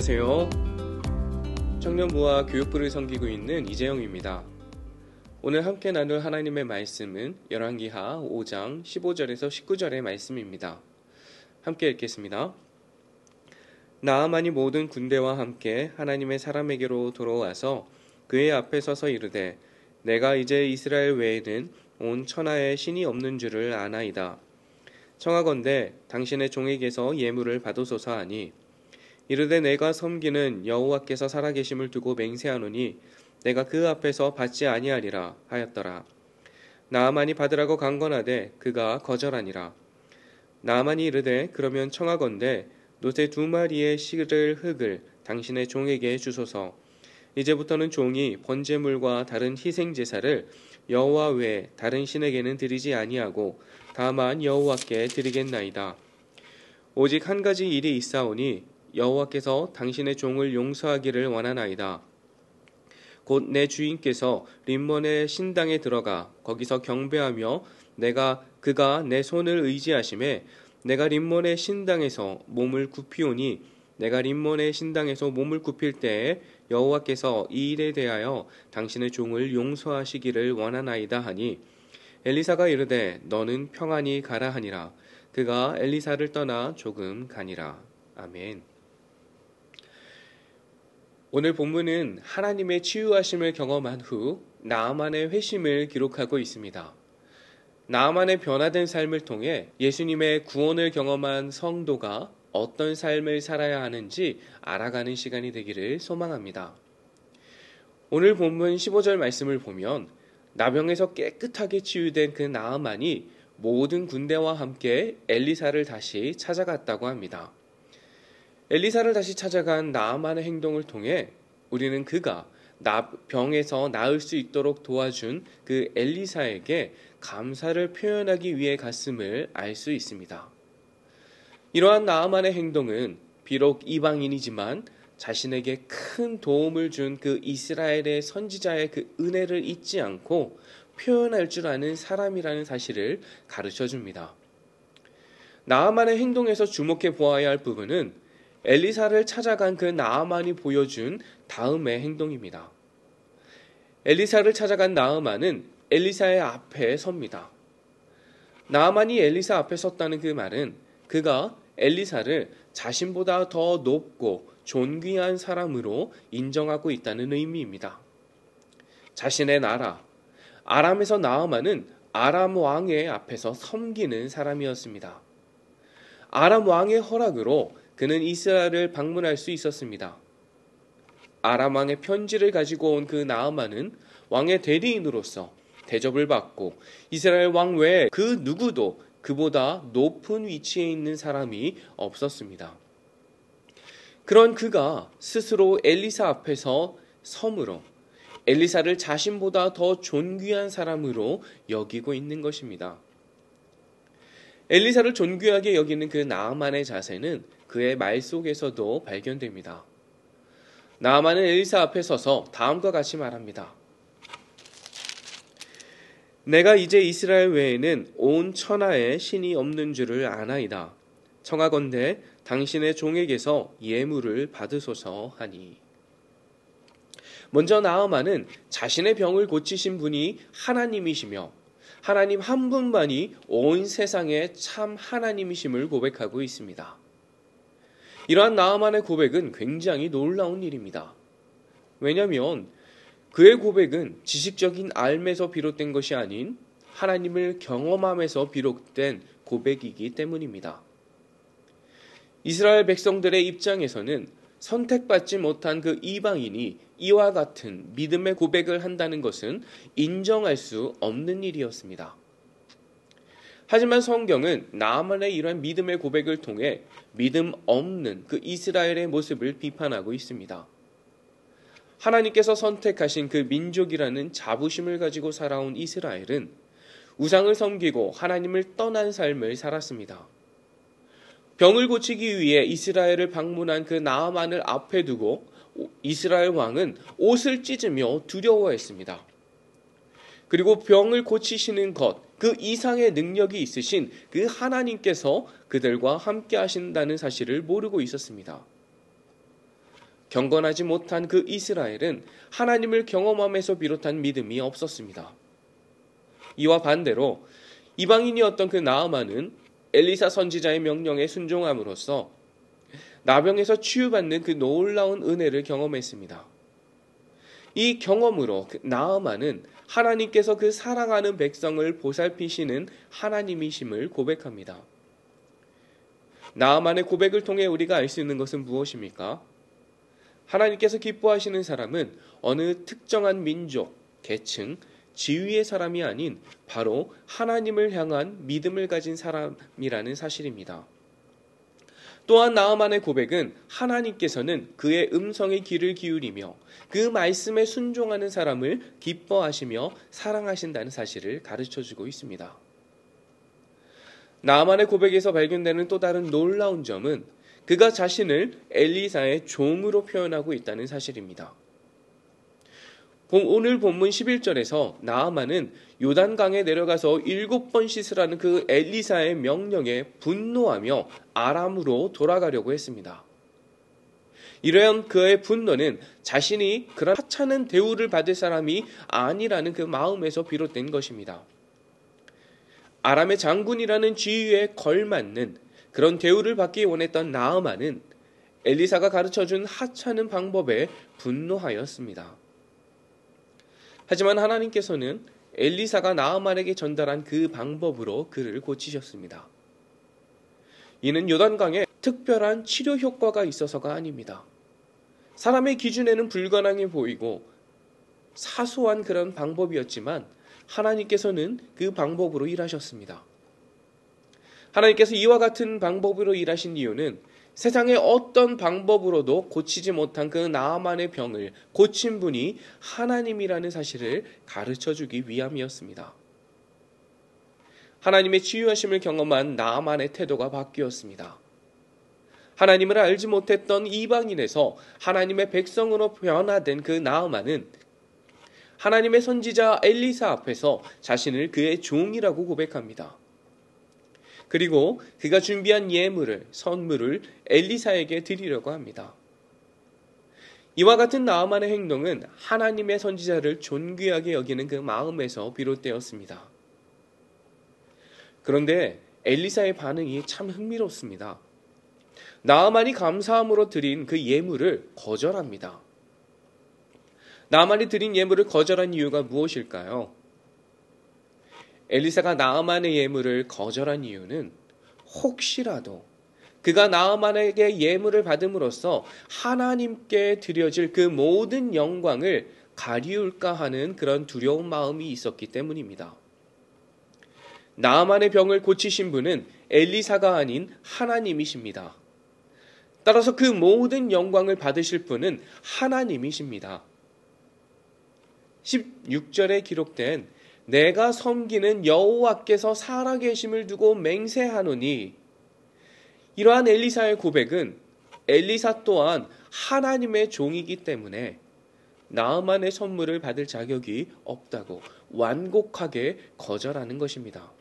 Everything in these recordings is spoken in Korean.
안녕하세요. 청년부와 교육부를 섬기고 있는 이재영입니다. 오늘 함께 나눌 하나님의 말씀은 열왕기하 5장 15절에서 19절의 말씀입니다. 함께 읽겠습니다. 나아만이 모든 군대와 함께 하나님의 사람에게로 돌아와서 그의 앞에 서서 이르되 내가 이제 이스라엘 외에는 온 천하에 신이 없는 줄을 아나이다. 청하건대 당신의 종에게서 예물을 받으소서 하니 이르되 내가 섬기는 여호와께서 살아계심을 두고 맹세하노니 내가 그 앞에서 받지 아니하리라 하였더라. 나아만이 받으라고 강건하되 그가 거절하니라. 나아만이 이르되 그러면 청하건대 노새 2마리의 실을 흙을 당신의 종에게 주소서. 이제부터는 종이 번제물과 다른 희생 제사를 여호와 외에 다른 신에게는 드리지 아니하고 다만 여호와께 드리겠나이다. 오직 한 가지 일이 있사오니 여호와께서 당신의 종을 용서하기를 원하나이다. 곧 내 주인께서 림몬의 신당에 들어가 거기서 경배하며 그가 내 손을 의지하심에 내가 림몬의 신당에서 몸을 굽히오니 내가 림몬의 신당에서 몸을 굽힐 때에 여호와께서 이 일에 대하여 당신의 종을 용서하시기를 원하나이다 하니 엘리사가 이르되 너는 평안히 가라 하니라. 그가 엘리사를 떠나 조금 가니라. 아멘. 오늘 본문은 하나님의 치유하심을 경험한 후 나아만의 회심을 기록하고 있습니다. 나아만의 변화된 삶을 통해 예수님의 구원을 경험한 성도가 어떤 삶을 살아야 하는지 알아가는 시간이 되기를 소망합니다. 오늘 본문 15절 말씀을 보면 나병에서 깨끗하게 치유된 그 나아만이 모든 군대와 함께 엘리사를 다시 찾아갔다고 합니다. 엘리사를 다시 찾아간 나아만의 행동을 통해 우리는 그가 병에서 나을 수 있도록 도와준 그 엘리사에게 감사를 표현하기 위해 갔음을 알 수 있습니다. 이러한 나아만의 행동은 비록 이방인이지만 자신에게 큰 도움을 준 그 이스라엘의 선지자의 그 은혜를 잊지 않고 표현할 줄 아는 사람이라는 사실을 가르쳐 줍니다. 나아만의 행동에서 주목해 보아야 할 부분은 엘리사를 찾아간 그 나아만이 보여준 다음의 행동입니다. 엘리사를 찾아간 나아만은 엘리사의 앞에 섭니다. 나아만이 엘리사 앞에 섰다는 그 말은 그가 엘리사를 자신보다 더 높고 존귀한 사람으로 인정하고 있다는 의미입니다. 자신의 나라, 아람에서 나아만은 아람 왕의 앞에서 섬기는 사람이었습니다. 아람 왕의 허락으로 그는 이스라엘을 방문할 수 있었습니다. 아람 왕의 편지를 가지고 온 그 나아만은 왕의 대리인으로서 대접을 받고 이스라엘 왕 외에 그 누구도 그보다 높은 위치에 있는 사람이 없었습니다. 그런 그가 스스로 엘리사 앞에서 섬으로 엘리사를 자신보다 더 존귀한 사람으로 여기고 있는 것입니다. 엘리사를 존귀하게 여기는 그 나아만의 자세는 그의 말 속에서도 발견됩니다. 나아만은 엘리사 앞에 서서 다음과 같이 말합니다. 내가 이제 이스라엘 외에는 온 천하에 신이 없는 줄을 아나이다. 청하건대 당신의 종에게서 예물을 받으소서 하니. 먼저 나아만은 자신의 병을 고치신 분이 하나님이시며 하나님 한 분만이 온 세상의 참 하나님이심을 고백하고 있습니다. 이러한 나아만의 고백은 굉장히 놀라운 일입니다. 왜냐하면 그의 고백은 지식적인 알에서 비롯된 것이 아닌 하나님을 경험함에서 비롯된 고백이기 때문입니다. 이스라엘 백성들의 입장에서는 선택받지 못한 그 이방인이 이와 같은 믿음의 고백을 한다는 것은 인정할 수 없는 일이었습니다. 하지만 성경은 나아만의 이러한 믿음의 고백을 통해 믿음 없는 그 이스라엘의 모습을 비판하고 있습니다. 하나님께서 선택하신 그 민족이라는 자부심을 가지고 살아온 이스라엘은 우상을 섬기고 하나님을 떠난 삶을 살았습니다. 병을 고치기 위해 이스라엘을 방문한 그 나아만을 앞에 두고 이스라엘 왕은 옷을 찢으며 두려워했습니다. 그리고 병을 고치시는 것, 그 이상의 능력이 있으신 그 하나님께서 그들과 함께 하신다는 사실을 모르고 있었습니다. 경건하지 못한 그 이스라엘은 하나님을 경험함에서 비롯한 믿음이 없었습니다. 이와 반대로 이방인이었던 그 나아만은 엘리사 선지자의 명령에 순종함으로써 나병에서 치유받는 그 놀라운 은혜를 경험했습니다. 이 경험으로 나아만은 하나님께서 그 사랑하는 백성을 보살피시는 하나님이심을 고백합니다. 나아만의 고백을 통해 우리가 알 수 있는 것은 무엇입니까? 하나님께서 기뻐하시는 사람은 어느 특정한 민족, 계층, 지위의 사람이 아닌 바로 하나님을 향한 믿음을 가진 사람이라는 사실입니다. 또한 나아만의 고백은 하나님께서는 그의 음성에 귀를 기울이며 그 말씀에 순종하는 사람을 기뻐하시며 사랑하신다는 사실을 가르쳐주고 있습니다. 나아만의 고백에서 발견되는 또 다른 놀라운 점은 그가 자신을 엘리사의 종으로 표현하고 있다는 사실입니다. 오늘 본문 11절에서 나아만은 요단강에 내려가서 7번 씻으라는 그 엘리사의 명령에 분노하며 아람으로 돌아가려고 했습니다. 이러한 그의 분노는 자신이 그런 하찮은 대우를 받을 사람이 아니라는 그 마음에서 비롯된 것입니다. 아람의 장군이라는 지위에 걸맞는 그런 대우를 받기 원했던 나아만은 엘리사가 가르쳐준 하찮은 방법에 분노하였습니다. 하지만 하나님께서는 엘리사가 나아만에게 전달한 그 방법으로 그를 고치셨습니다. 이는 요단강에 특별한 치료 효과가 있어서가 아닙니다. 사람의 기준에는 불가능해 보이고 사소한 그런 방법이었지만 하나님께서는 그 방법으로 일하셨습니다. 하나님께서 이와 같은 방법으로 일하신 이유는 세상의 어떤 방법으로도 고치지 못한 그 나아만의 병을 고친 분이 하나님이라는 사실을 가르쳐주기 위함이었습니다. 하나님의 치유하심을 경험한 나아만의 태도가 바뀌었습니다. 하나님을 알지 못했던 이방인에서 하나님의 백성으로 변화된 그 나아만은 하나님의 선지자 엘리사 앞에서 자신을 그의 종이라고 고백합니다. 그리고 그가 준비한 선물을 엘리사에게 드리려고 합니다. 이와 같은 나아만의 행동은 하나님의 선지자를 존귀하게 여기는 그 마음에서 비롯되었습니다. 그런데 엘리사의 반응이 참 흥미롭습니다. 나아만이 감사함으로 드린 그 예물을 거절합니다. 나아만이 드린 예물을 거절한 이유가 무엇일까요? 엘리사가 나아만의 예물을 거절한 이유는 혹시라도 그가 나아만에게 예물을 받음으로써 하나님께 드려질 그 모든 영광을 가리울까 하는 그런 두려운 마음이 있었기 때문입니다. 나아만의 병을 고치신 분은 엘리사가 아닌 하나님이십니다. 따라서 그 모든 영광을 받으실 분은 하나님이십니다. 16절에 기록된 내가 섬기는 여호와께서 살아계심을 두고 맹세하노니, 이러한 엘리사의 고백은 엘리사 또한 하나님의 종이기 때문에 나아만의 선물을 받을 자격이 없다고 완곡하게 거절하는 것입니다.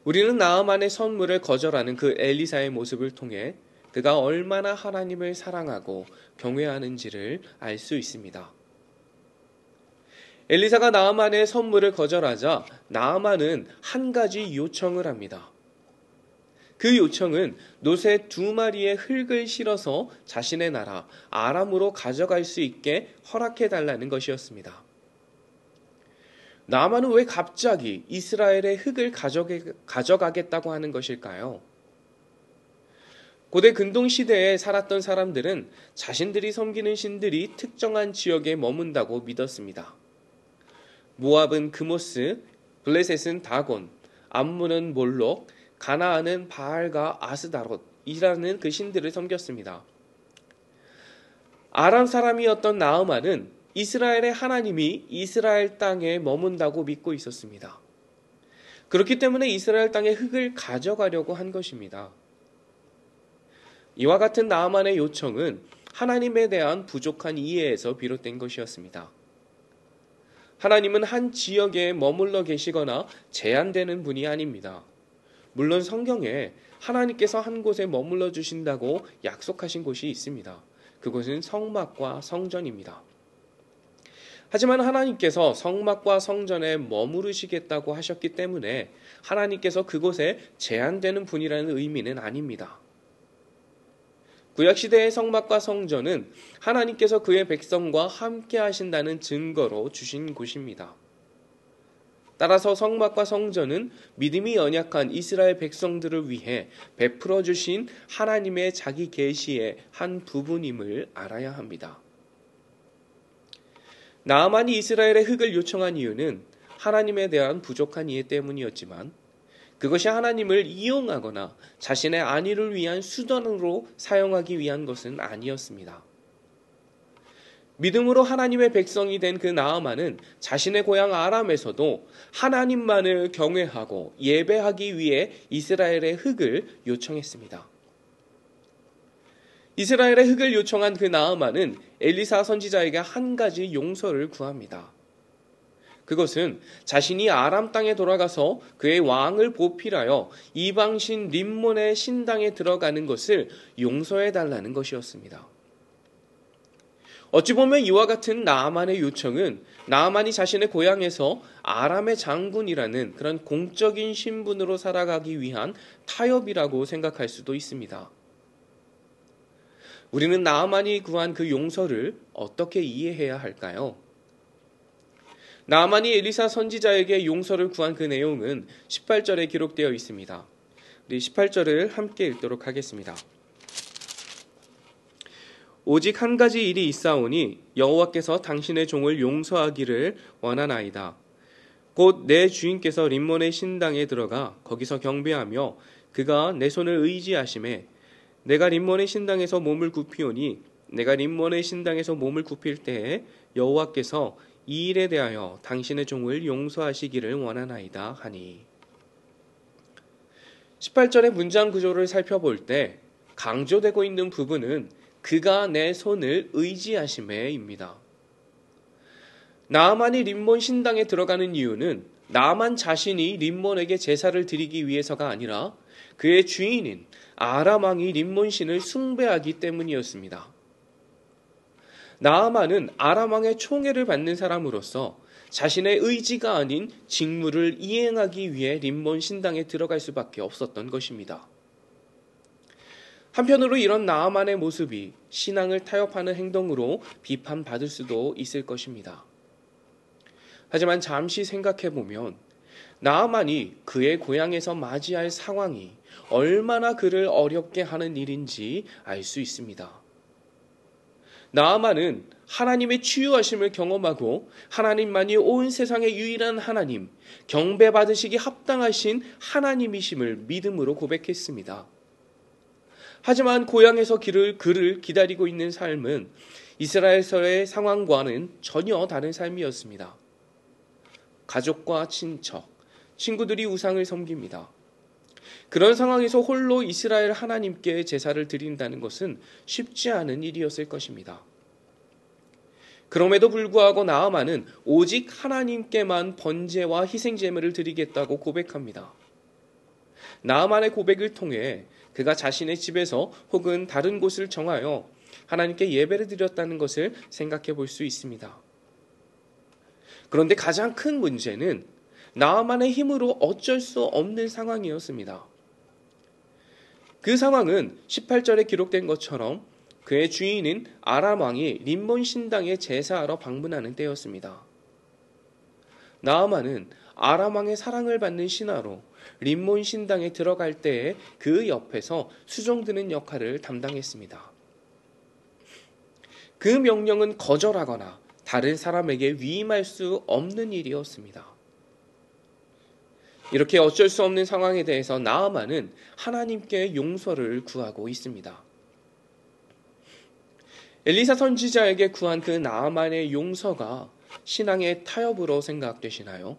우리는 나아만의 선물을 거절하는 그 엘리사의 모습을 통해 그가 얼마나 하나님을 사랑하고 경외하는지를 알 수 있습니다. 엘리사가 나아만의 선물을 거절하자 나아만은 한 가지 요청을 합니다. 그 요청은 노새 2마리의 흙을 실어서 자신의 나라 아람으로 가져갈 수 있게 허락해달라는 것이었습니다. 나아만은 왜 갑자기 이스라엘의 흙을 가져가겠다고 하는 것일까요? 고대 근동시대에 살았던 사람들은 자신들이 섬기는 신들이 특정한 지역에 머문다고 믿었습니다. 모압은 그모스, 블레셋은 다곤, 암몬은 몰록, 가나안은 바알과 아스다롯이라는 그 신들을 섬겼습니다. 아람 사람이었던 나아만은 이스라엘의 하나님이 이스라엘 땅에 머문다고 믿고 있었습니다. 그렇기 때문에 이스라엘 땅의 흙을 가져가려고 한 것입니다. 이와 같은 나아만의 요청은 하나님에 대한 부족한 이해에서 비롯된 것이었습니다. 하나님은 한 지역에 머물러 계시거나 제한되는 분이 아닙니다. 물론 성경에 하나님께서 한 곳에 머물러 주신다고 약속하신 곳이 있습니다. 그곳은 성막과 성전입니다. 하지만 하나님께서 성막과 성전에 머무르시겠다고 하셨기 때문에 하나님께서 그곳에 제한되는 분이라는 의미는 아닙니다. 구약시대의 성막과 성전은 하나님께서 그의 백성과 함께 하신다는 증거로 주신 곳입니다. 따라서 성막과 성전은 믿음이 연약한 이스라엘 백성들을 위해 베풀어 주신 하나님의 자기 계시의 한 부분임을 알아야 합니다. 나아만이 이스라엘의 흙을 요청한 이유는 하나님에 대한 부족한 이해 때문이었지만 그것이 하나님을 이용하거나 자신의 안위를 위한 수단으로 사용하기 위한 것은 아니었습니다. 믿음으로 하나님의 백성이 된 그 나아만은 자신의 고향 아람에서도 하나님만을 경외하고 예배하기 위해 이스라엘의 흙을 요청했습니다. 이스라엘의 흙을 요청한 그 나아만은 엘리사 선지자에게 한 가지 용서를 구합니다. 그것은 자신이 아람 땅에 돌아가서 그의 왕을 보필하여 이방신 림몬의 신당에 들어가는 것을 용서해 달라는 것이었습니다. 어찌 보면 이와 같은 나아만의 요청은 나아만이 자신의 고향에서 아람의 장군이라는 그런 공적인 신분으로 살아가기 위한 타협이라고 생각할 수도 있습니다. 우리는 나아만이 구한 그 용서를 어떻게 이해해야 할까요? 나아만이 엘리사 선지자에게 용서를 구한 그 내용은 18절에 기록되어 있습니다. 우리 18절을 함께 읽도록 하겠습니다. 오직 한 가지 일이 있사오니 여호와께서 당신의 종을 용서하기를 원하나이다. 곧 내 주인께서 림몬의 신당에 들어가 거기서 경배하며 그가 내 손을 의지하심에 내가 림몬의 신당에서 몸을 굽히오니 내가 림몬의 신당에서 몸을 굽힐 때에 여호와께서 이 일에 대하여 당신의 종을 용서하시기를 원하나이다 하니. 18절의 문장 구조를 살펴볼 때 강조되고 있는 부분은 그가 내 손을 의지하심에입니다. 나아만이 림몬 신당에 들어가는 이유는 나아만 자신이 림몬에게 제사를 드리기 위해서가 아니라 그의 주인인 아람 왕이 림몬 신을 숭배하기 때문이었습니다. 나아만은 아람 왕의 총애를 받는 사람으로서 자신의 의지가 아닌 직무를 이행하기 위해 림몬 신당에 들어갈 수밖에 없었던 것입니다. 한편으로 이런 나아만의 모습이 신앙을 타협하는 행동으로 비판받을 수도 있을 것입니다. 하지만 잠시 생각해보면 나아만이 그의 고향에서 맞이할 상황이 얼마나 그를 어렵게 하는 일인지 알 수 있습니다. 나아만은 하나님의 치유하심을 경험하고 하나님만이 온 세상의 유일한 하나님, 경배받으시기 합당하신 하나님이심을 믿음으로 고백했습니다. 하지만 고향에서 그를 기다리고 있는 삶은 이스라엘서의 상황과는 전혀 다른 삶이었습니다. 가족과 친척, 친구들이 우상을 섬깁니다. 그런 상황에서 홀로 이스라엘 하나님께 제사를 드린다는 것은 쉽지 않은 일이었을 것입니다. 그럼에도 불구하고 나아만은 오직 하나님께만 번제와 희생제물을 드리겠다고 고백합니다. 나아만의 고백을 통해 그가 자신의 집에서 혹은 다른 곳을 정하여 하나님께 예배를 드렸다는 것을 생각해 볼 수 있습니다. 그런데 가장 큰 문제는 나아만의 힘으로 어쩔 수 없는 상황이었습니다. 그 상황은 18절에 기록된 것처럼 그의 주인인 아람 왕이 림몬 신당에 제사하러 방문하는 때였습니다. 나아만은 아람 왕의 사랑을 받는 신하로 림몬 신당에 들어갈 때에 그 옆에서 수종드는 역할을 담당했습니다. 그 명령은 거절하거나 다른 사람에게 위임할 수 없는 일이었습니다. 이렇게 어쩔 수 없는 상황에 대해서 나아만은 하나님께 용서를 구하고 있습니다. 엘리사 선지자에게 구한 그 나아만의 용서가 신앙의 타협으로 생각되시나요?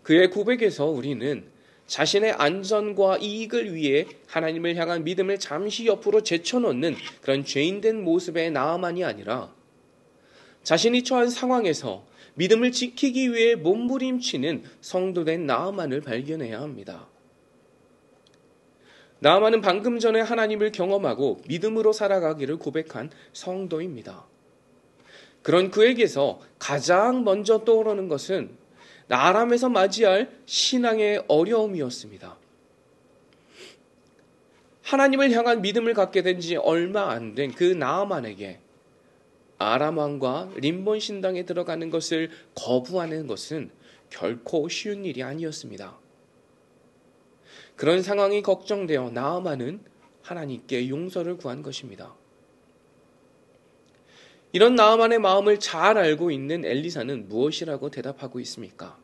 그의 고백에서 우리는 자신의 안전과 이익을 위해 하나님을 향한 믿음을 잠시 옆으로 제쳐놓는 그런 죄인된 모습의 나아만이 아니라 자신이 처한 상황에서 믿음을 지키기 위해 몸부림치는 성도된 나아만을 발견해야 합니다. 나아만은 방금 전에 하나님을 경험하고 믿음으로 살아가기를 고백한 성도입니다. 그런 그에게서 가장 먼저 떠오르는 것은 아람에서 맞이할 신앙의 어려움이었습니다. 하나님을 향한 믿음을 갖게 된 지 얼마 안 된 그 나아만에게 아람 왕과 림본 신당에 들어가는 것을 거부하는 것은 결코 쉬운 일이 아니었습니다. 그런 상황이 걱정되어 나아만은 하나님께 용서를 구한 것입니다. 이런 나아만의 마음을 잘 알고 있는 엘리사는 무엇이라고 대답하고 있습니까?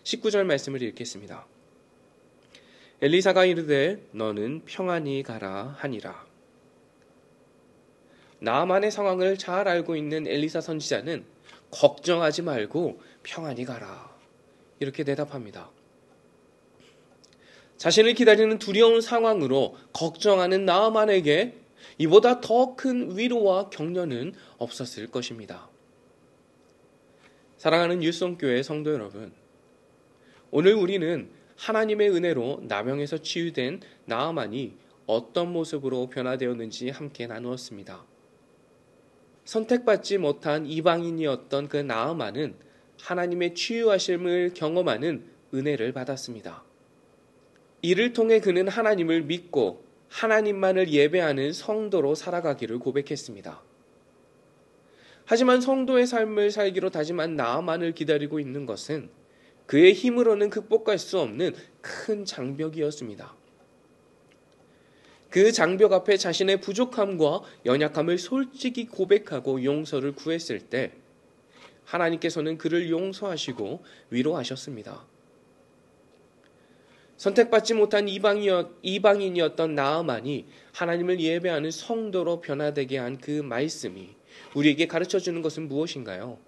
19절 말씀을 읽겠습니다. 엘리사가 이르되 너는 평안히 가라 하니라. 나아만의 상황을 잘 알고 있는 엘리사 선지자는 걱정하지 말고 평안히 가라 이렇게 대답합니다. 자신을 기다리는 두려운 상황으로 걱정하는 나아만에게 이보다 더 큰 위로와 격려는 없었을 것입니다. 사랑하는 율성교회 성도 여러분, 오늘 우리는 하나님의 은혜로 나병에서 치유된 나아만이 어떤 모습으로 변화되었는지 함께 나누었습니다. 선택받지 못한 이방인이었던 그 나아만은 하나님의 치유하심을 경험하는 은혜를 받았습니다. 이를 통해 그는 하나님을 믿고 하나님만을 예배하는 성도로 살아가기를 고백했습니다. 하지만 성도의 삶을 살기로 다짐한 나아만을 기다리고 있는 것은 그의 힘으로는 극복할 수 없는 큰 장벽이었습니다. 그 장벽 앞에 자신의 부족함과 연약함을 솔직히 고백하고 용서를 구했을 때 하나님께서는 그를 용서하시고 위로하셨습니다. 선택받지 못한 이방인이었던 나아만이 하나님을 예배하는 성도로 변화되게 한 그 말씀이 우리에게 가르쳐주는 것은 무엇인가요?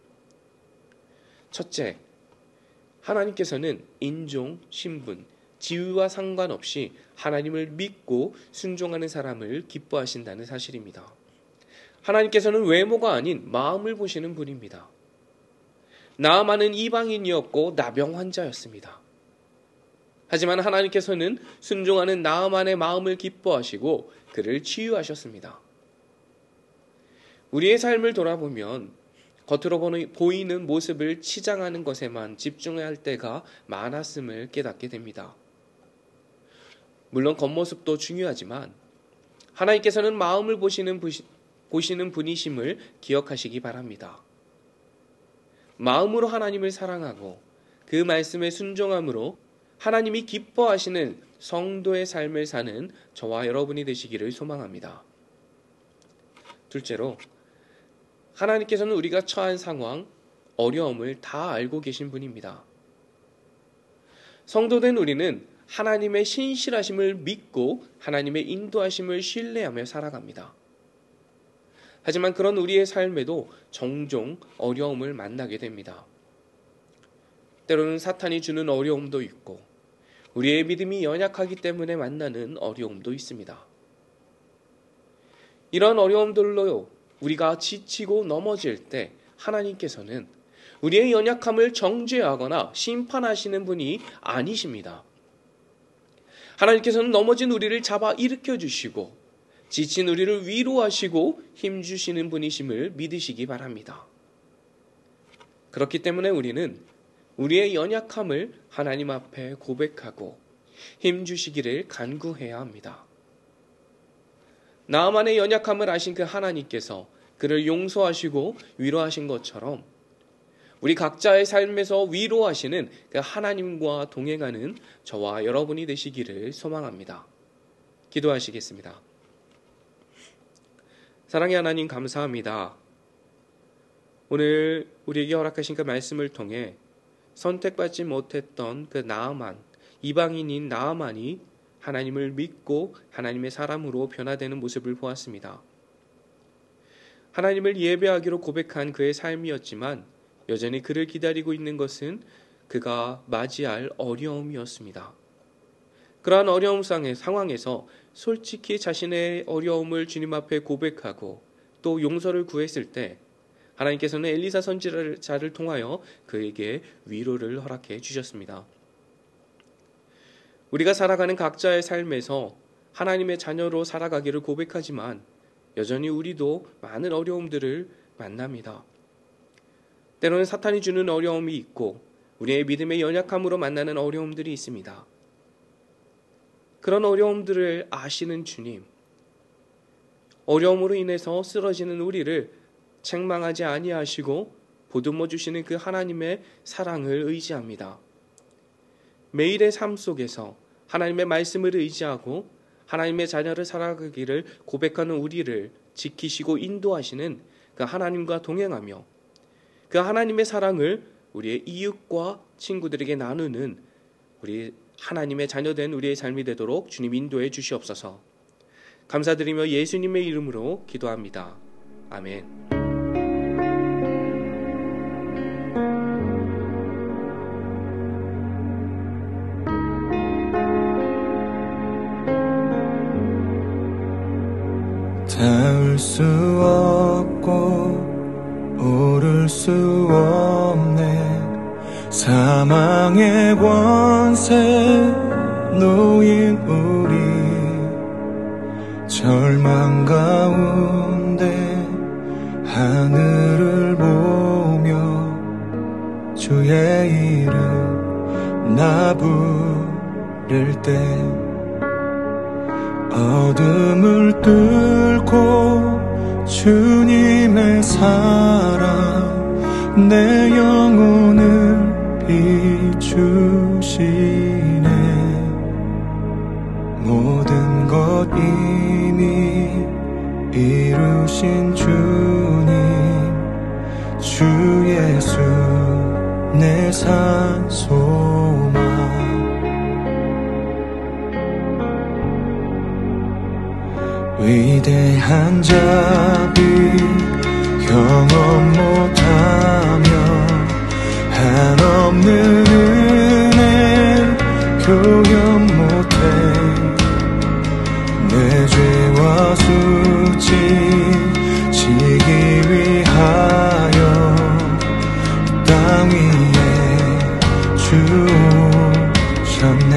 첫째, 하나님께서는 인종, 신분, 지위와 상관없이 하나님을 믿고 순종하는 사람을 기뻐하신다는 사실입니다. 하나님께서는 외모가 아닌 마음을 보시는 분입니다. 나아만은 이방인이었고 나병 환자였습니다. 하지만 하나님께서는 순종하는 나아만의 마음을 기뻐하시고 그를 치유하셨습니다. 우리의 삶을 돌아보면 겉으로 보이는 모습을 치장하는 것에만 집중해야 할 때가 많았음을 깨닫게 됩니다. 물론 겉모습도 중요하지만 하나님께서는 마음을 보시는 분이심을 기억하시기 바랍니다. 마음으로 하나님을 사랑하고 그 말씀에 순종함으로 하나님이 기뻐하시는 성도의 삶을 사는 저와 여러분이 되시기를 소망합니다. 둘째로, 하나님께서는 우리가 처한 상황, 어려움을 다 알고 계신 분입니다. 성도된 우리는 하나님의 신실하심을 믿고 하나님의 인도하심을 신뢰하며 살아갑니다. 하지만 그런 우리의 삶에도 종종 어려움을 만나게 됩니다. 때로는 사탄이 주는 어려움도 있고 우리의 믿음이 연약하기 때문에 만나는 어려움도 있습니다. 이런 어려움들로 우리가 지치고 넘어질 때 하나님께서는 우리의 연약함을 정죄하거나 심판하시는 분이 아니십니다. 하나님께서는 넘어진 우리를 잡아 일으켜 주시고 지친 우리를 위로하시고 힘주시는 분이심을 믿으시기 바랍니다. 그렇기 때문에 우리는 우리의 연약함을 하나님 앞에 고백하고 힘주시기를 간구해야 합니다. 나만의 연약함을 아신 그 하나님께서 그를 용서하시고 위로하신 것처럼 우리 각자의 삶에서 위로하시는 그 하나님과 동행하는 저와 여러분이 되시기를 소망합니다. 기도하시겠습니다. 사랑의 하나님 감사합니다. 오늘 우리에게 허락하신 그 말씀을 통해 선택받지 못했던 그 나아만, 이방인인 나아만이 하나님을 믿고 하나님의 사람으로 변화되는 모습을 보았습니다. 하나님을 예배하기로 고백한 그의 삶이었지만 여전히 그를 기다리고 있는 것은 그가 맞이할 어려움이었습니다. 그러한 어려움 상황에서 솔직히 자신의 어려움을 주님 앞에 고백하고 또 용서를 구했을 때 하나님께서는 엘리사 선지자를 통하여 그에게 위로를 허락해 주셨습니다. 우리가 살아가는 각자의 삶에서 하나님의 자녀로 살아가기를 고백하지만 여전히 우리도 많은 어려움들을 만납니다. 때로는 사탄이 주는 어려움이 있고 우리의 믿음의 연약함으로 만나는 어려움들이 있습니다. 그런 어려움들을 아시는 주님, 어려움으로 인해서 쓰러지는 우리를 책망하지 아니하시고 보듬어 주시는 그 하나님의 사랑을 의지합니다. 매일의 삶 속에서 하나님의 말씀을 의지하고 하나님의 자녀를 살아가기를 고백하는 우리를 지키시고 인도하시는 그 하나님과 동행하며 그 하나님의 사랑을 우리의 이웃과 친구들에게 나누는 우리 하나님의 자녀된 우리의 삶이 되도록 주님 인도해 주시옵소서. 감사드리며 예수님의 이름으로 기도합니다. 아멘. 닿을 수 없고 오를 수 없네. 사망의 권세 놓인 우리 절망 가운데 하늘을 보며 주의 이름 나 부를 때 어둠을 뚫고 주님의 사랑 내 영혼을 비추시네. 모든 것 이미 이루신 주님 주 예수 내 산 소망. 위대한 자비 경험 못하며 한없는 은혜 교연 못해 내 죄와 수치 지기 위하여 땅 위에 주셨네.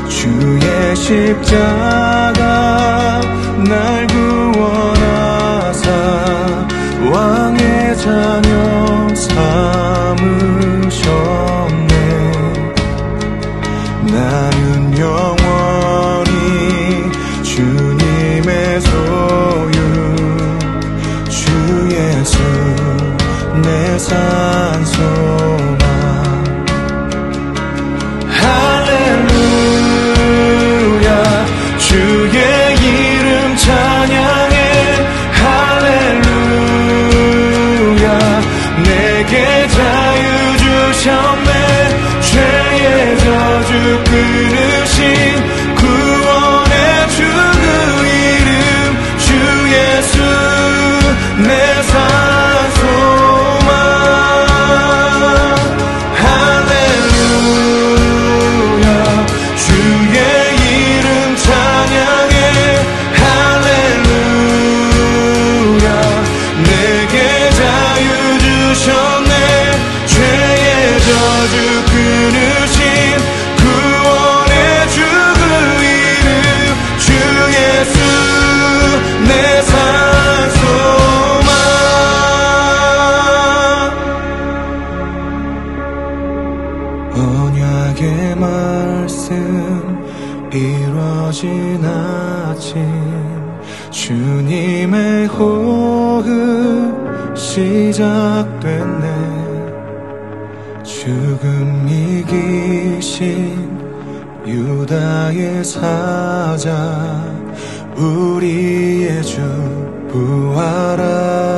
주의 십자가 날 구원하사 왕의 자녀 삼으셨네. 나는 영원히 주님의 소유 주 예수 내 산 소망. 할렐루야 주의 이름 찬양해. 할렐루야 내게 자유 주셨네. 죄의 저주 끊으신 구원의 주 그 이름 주 예수 내 산 소망. 할렐루야 주의 이름 찬양해. 할렐루야 내게 자유 주셨네. 죄의 저주 끊으신 구원의 주 그 이름 주 예수 내 산 소망. 언약의 말씀 이루어진 아침 주님의 호흡 시작됐네. 죽음 이기신 유다의 사자 우리의 주 부활하셨네.